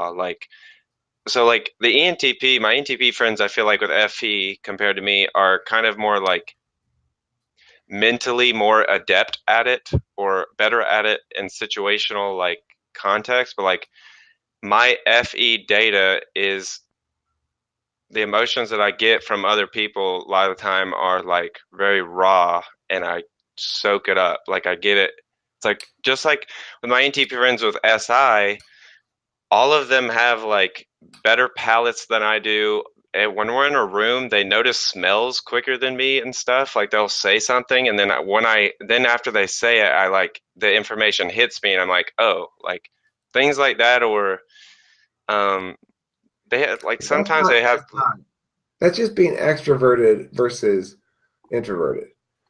raw. Like so like the ENTP, my ENTP friends, I feel like with FE compared to me are kind of more like mentally more adept at it or better at it in situational like context. But like my FE data is the emotions that I get from other people a lot of the time are like very raw and I soak it up. Like I get it. It's like just like with my NTP friends with SI, all of them have like better palates than I do. And when we're in a room, they notice smells quicker than me and stuff. Like they'll say something, and then then after they say it, I like the information hits me, and I'm like, oh, like things like that, or um, they have, like That's sometimes not they have. SI. That's just being extroverted versus introverted.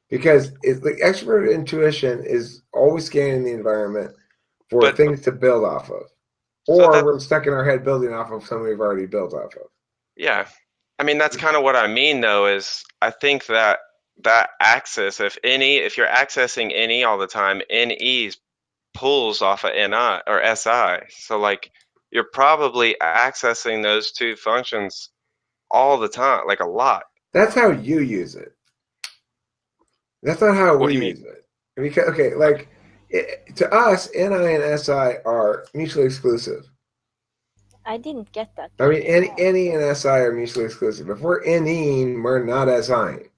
Because it's like extroverted intuition is always scanning the environment for But things to build off of. so Or that we're stuck in our head building off of something we've already built off of. Yeah. I mean, that's kind of what I mean, though, is I think that that axis, if you're accessing NE all the time, NE pulls off of NI or SI. So, like, you're probably accessing those two functions all the time, like a lot. That's how you use it. That's not how What do we you mean? use it. Because okay, like to us, NI and SI are mutually exclusive. I didn't get that, I mean, Kenny. NE and SI are mutually exclusive. If we're NEing, we're not SIing.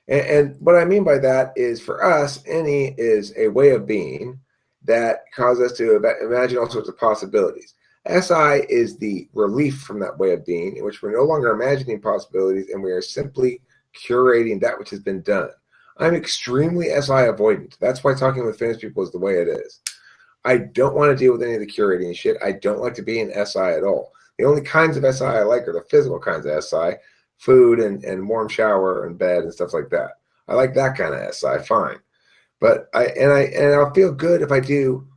And what I mean by that is for us, NE is a way of being that causes us to imagine all sorts of possibilities. SI is the relief from that way of being, in which we're no longer imagining possibilities and we are simply curating that which has been done. I'm extremely SI avoidant. That's why talking with famous people is the way it is. I don't want to deal with any of the curating shit. I don't like to be in SI at all. The only kinds of SI I like are the physical kinds of SI, food and warm shower and bed and stuff like that. I like that kind of SI, fine. But I'll feel good if I do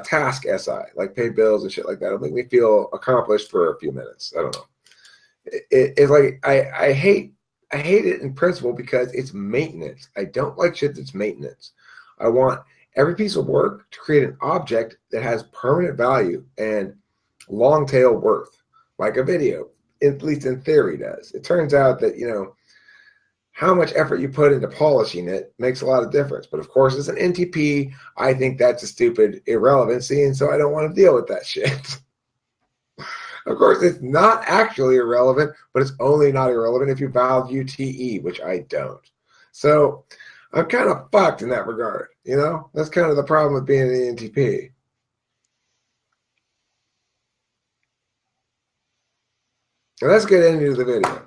task SI, like pay bills and shit like that. It'll make me feel accomplished for a few minutes. I don't know. It's like I hate it in principle because it's maintenance. I don't like shit that's maintenance. I want every piece of work to create an object that has permanent value and long tail worth, like a video, at least in theory does. It turns out that, how much effort you put into polishing it makes a lot of difference. But of course, as an NTP, I think that's a stupid irrelevancy, and so I don't want to deal with that shit. Of course, it's not actually irrelevant, but it's only not irrelevant if you value TE, which I don't. So I'm kind of fucked in that regard. That's kind of the problem with being an ENTP. And let's get into the video.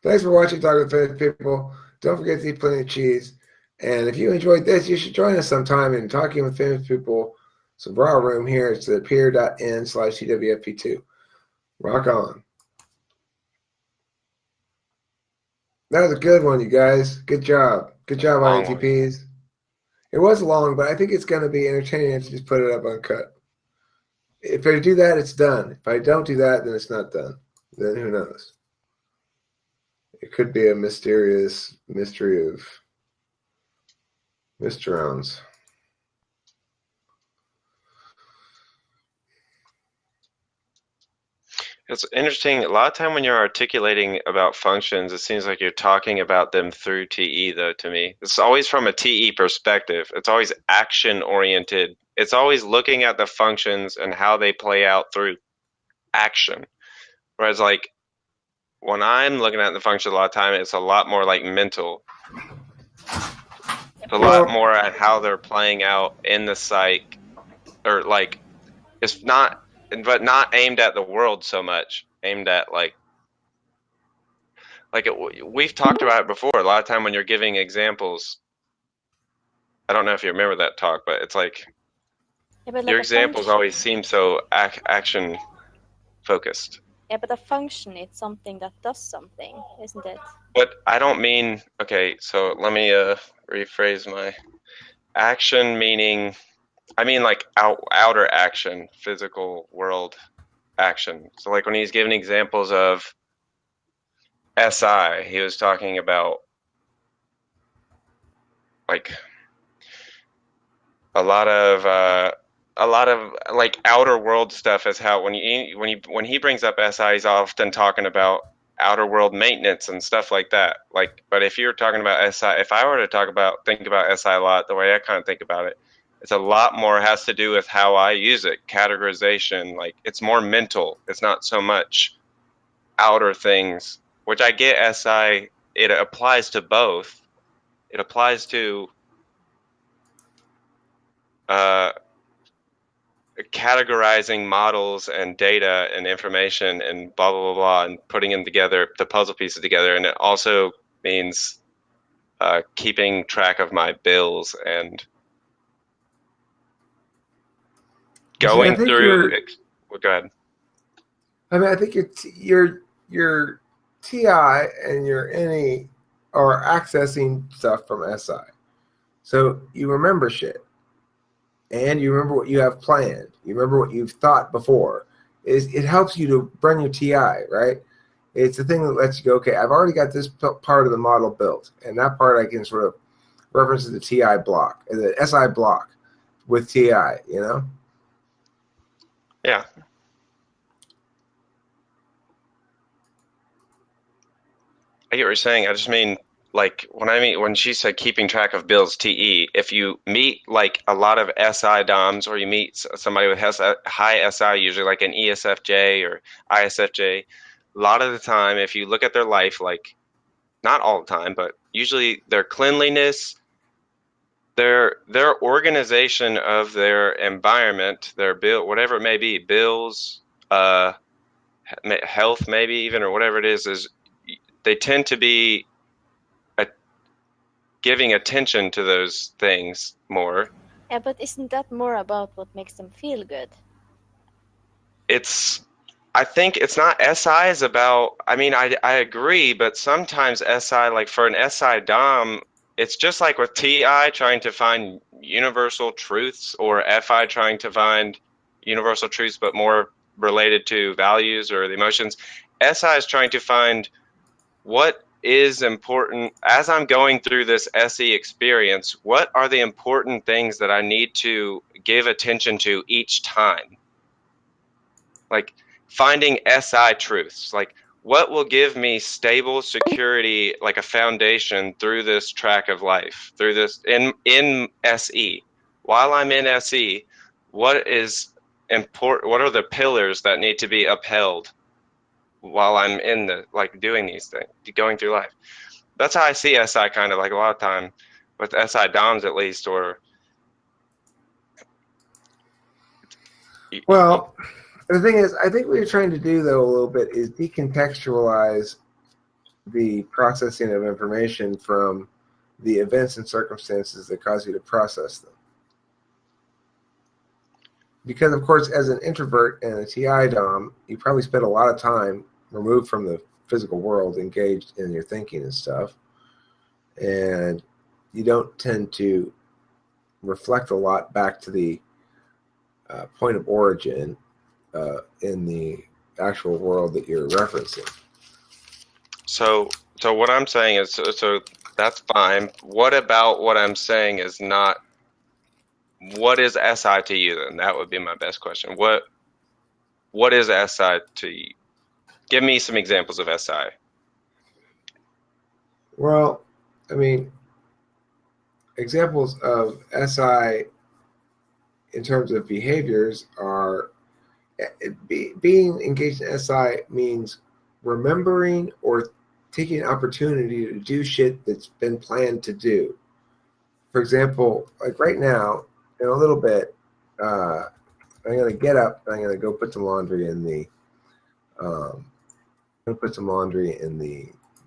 Thanks for watching Talking with Famous People. Don't forget to eat plenty of cheese. And if you enjoyed this, you should join us sometime in Talking with Famous People. Some raw room here. It's the peer.n/TWFP2. Rock on. That was a good one, you guys. Good job. Good job, Long one. INTPs. It was long, but I think it's going to be entertaining to just put it up uncut. If I do that, it's done. If I don't do that, then it's not done. Then who knows? It could be a mysterious mystery of mysterons. It's interesting. A lot of time when you're articulating about functions, it seems like you're talking about them through TE, though, to me. It's always from a TE perspective. It's always action oriented. It's always looking at the functions and how they play out through action. Whereas, like, when I'm looking at the function a lot of time, it's a lot more like mental. It's a lot more at how they're playing out in the psyche, or like, it's not, but not aimed at the world so much, aimed at we've talked about it before. A lot of time when you're giving examples, I don't know if you remember that talk, but it's like Yeah, but your like a examples function. always seem so action focused. Yeah, but a function is something that does something, isn't it? But I don't mean, okay, so let me rephrase my action meaning, I mean like outer action, physical world action. So like when he's giving examples of SI, he was talking about like a lot of a lot of like outer world stuff is how when he brings up SI, he's often talking about outer world maintenance and stuff like that. Like, but if you're talking about SI, if I were to think about SI a lot, the way I kind of think about it, it's a lot more has to do with how I use it, categorization. Like, it's more mental. It's not so much outer things, which I get SI. It applies to both. It applies to categorizing models and data and information and blah, blah, blah, blah, and putting them together, the puzzle pieces together. And it also means keeping track of my bills and going through. Well, go ahead. I mean, I think your TI and your NE are accessing stuff from SI. So you remember shit. And you remember what you have planned. You remember what you've thought before. It helps you to run your TI, right? It's the thing that lets you go, okay, I've already got this part of the model built. And that part I can sort of reference to the TI block, the SI block with TI, you know? Yeah. I get what you're saying. I just mean, like, when she said keeping track of bills, TE, if you meet like a lot of SI DOMs or you meet somebody with high SI, usually like an ESFJ or ISFJ, a lot of the time, if you look at their life, like, not all the time, but usually their cleanliness, their organization of their environment, their bill, whatever it may be, bills, health maybe even, or whatever it is they tend to be giving attention to those things more. Yeah, but isn't that more about what makes them feel good? I think it's not. SI is about, I mean, I agree, but sometimes SI, like for an SI DOM, it's just like with TI trying to find universal truths, or FI trying to find universal truths but more related to values or the emotions. SI is trying to find what is important as I'm going through this SE experience. What are the important things that I need to give attention to each time? Like finding SI truths, like what will give me stable security, like a foundation through this track of life, through this in SE. While I'm in SE, what is important? What are the pillars that need to be upheld while I'm in the, like, doing these things, going through life? That's how I see SI, kind of like a lot of time with SI DOMs at least, or. Well, the thing is, I think what you're trying to do, though, a little bit is decontextualize the processing of information from the events and circumstances that cause you to process them. Because, of course, as an introvert and a TI DOM, you probably spend a lot of time removed from the physical world, engaged in your thinking and stuff. And you don't tend to reflect a lot back to the point of origin in the actual world that you're referencing. So what I'm saying is, so that's fine. What about what I'm saying is not? What is SI to you then? That would be my best question. What is SI to you? Give me some examples of SI. Well, I mean, examples of SI in terms of behaviors are being engaged in SI means remembering or taking an opportunity to do shit that's been planned to do. For example, like right now, in a little bit, I'm going to get up and I'm going to go put some laundry in the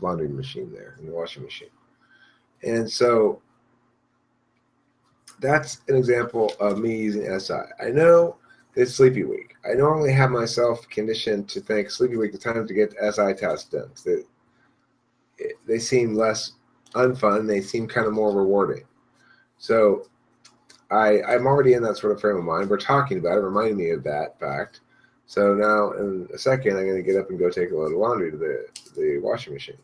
laundry machine there, in the washing machine. And so that's an example of me using SI. I know it's Sleepy Week. I normally have myself conditioned to think Sleepy Week, the time to get SI tasks done. They seem less unfun. They seem kind of more rewarding. So I'm already in that sort of frame of mind. We're talking about it, reminding me of that fact. So now in a second, I'm going to get up and go take a load of laundry to the washing machine.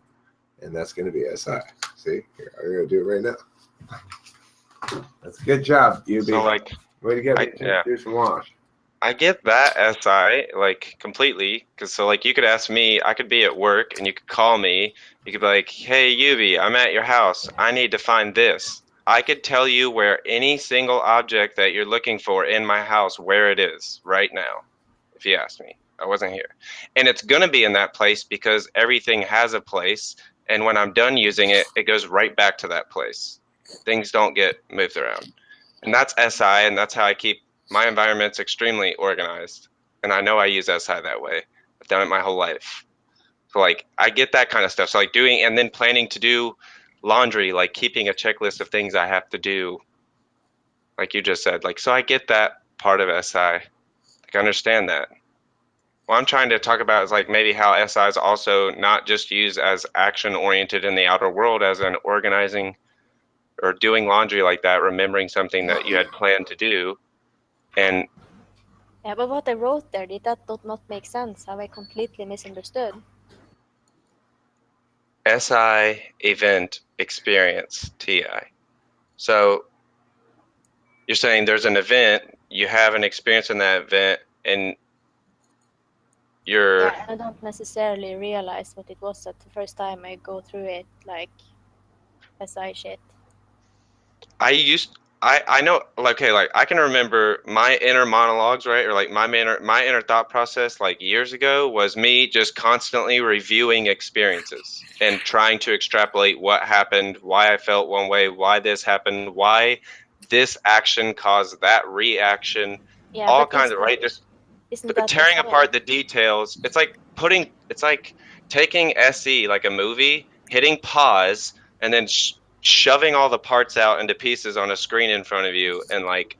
And that's going to be SI. See, here, I'm going to do it right now. That's a good job, UB. So, like, Way to get I me yeah. do some wash. I get that SI like completely because so like you could ask me, I could be at work and you could call me. You could be like, "Hey, Yubi, I'm at your house. I need to find this." I could tell you where any single object that you're looking for in my house, where it is right now, if you ask me. I wasn't here. And it's going to be in that place because everything has a place. And when I'm done using it, it goes right back to that place. Things don't get moved around. And that's SI, and that's how I keep my environment's extremely organized. And I know I use SI that way. I've done it my whole life. So like I get that kind of stuff. So like doing and then planning to do laundry, like keeping a checklist of things I have to do, like you just said. Like so I get that part of SI. Like I understand that. What I'm trying to talk about is like maybe how SI is also not just used as action oriented in the outer world as an organizing or doing laundry like that, remembering something that you had planned to do. And Yeah, but what I wrote there, did that not make sense? Have I completely misunderstood? SI event experience TI. So you're saying there's an event, you have an experience in that event, and you're Yeah, I don't necessarily realize what it was at the first time I go through it, like SI shit. I know like okay like I can remember my inner monologues, right, or like my inner thought process like years ago was me just constantly reviewing experiences and trying to extrapolate what happened, why I felt one way, why this happened, why this action caused that reaction, Yeah, all but kinds of right just isn't that tearing SI? apart the details. It's like taking SE like a movie, hitting pause, and then shoving all the parts out into pieces on a screen in front of you, and like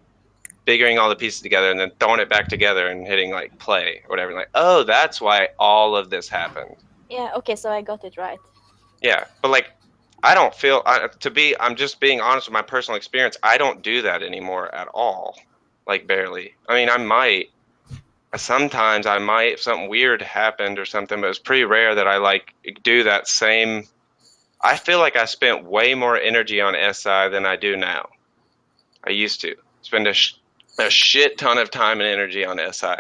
figuring all the pieces together, and then throwing it back together and hitting like play or whatever. Like, oh, that's why all of this happened. Yeah, okay, so I got it right. Yeah, but like, I don't feel I'm just being honest with my personal experience. I don't do that anymore at all. Like barely. I mean, I might. Sometimes I might if something weird happened or something, but it's pretty rare that I like do that same. I feel like I spent way more energy on SI than I do now. I used to spend a shit ton of time and energy on SI,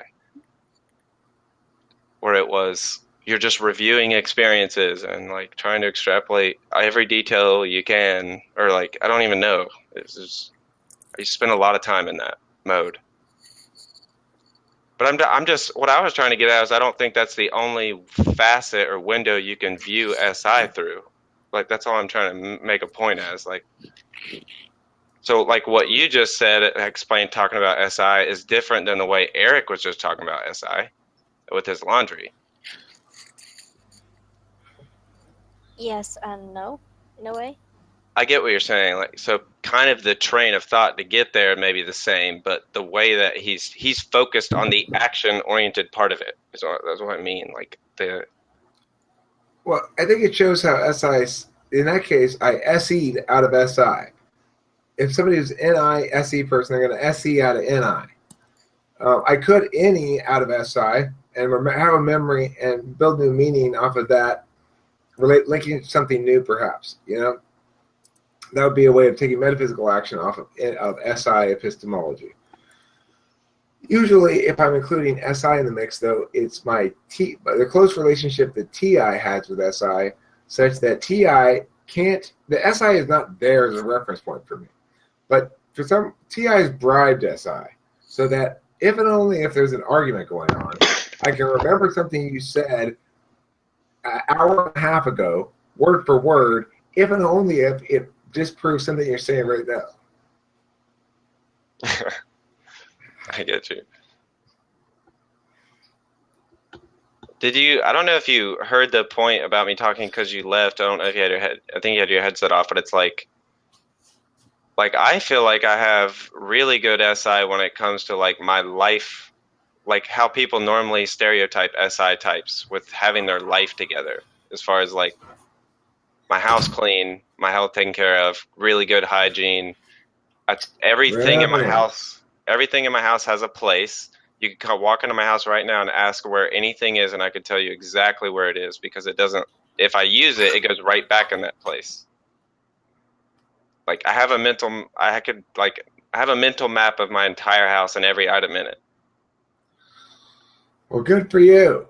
where it was you're just reviewing experiences and like trying to extrapolate every detail you can, or like I don't even know. It's just I spend a lot of time in that mode. But I'm just what I was trying to get at is I don't think that's the only facet or window you can view SI through. Like that's all I'm trying to make a point as. Like, so like what you just said, explained talking about SI is different than the way Eric was just talking about SI with his laundry. Yes and no, in a way. I get what you're saying. Like, so kind of the train of thought to get there may be the same, but the way that he's focused on the action-oriented part of it is that's what I mean. Like the. Well, I think it shows how SI. In that case, I SE'd out of SI. If somebody's NI SE person, they're going to SE out of NI. I could NE out of SI and have a memory and build new meaning off of that, linking something new, perhaps. You know. That would be a way of taking metaphysical action off of SI epistemology. Usually, if I'm including SI in the mix, though, it's the close relationship that TI has with SI, such that TI can't. The SI is not there as a reference point for me, but for some, TI has bribed SI so that if and only if there's an argument going on, I can remember something you said an hour and a half ago, word for word, if and only if it disprove something you're saying right now. I get you. Did you? I don't know if you heard the point about me talking because you left. I don't know if you had I think you had your headset off, but it's like I feel like I have really good SI when it comes to like my life, like how people normally stereotype SI types with having their life together, as far as like my house clean, my health taken care of, really good hygiene. Everything in my house has a place. You can walk into my house right now and ask where anything is, and I could tell you exactly where it is because it doesn't. If I use it, it goes right back in that place. Like I have a mental. I could like I have a mental map of my entire house and every item in it. Well, good for you.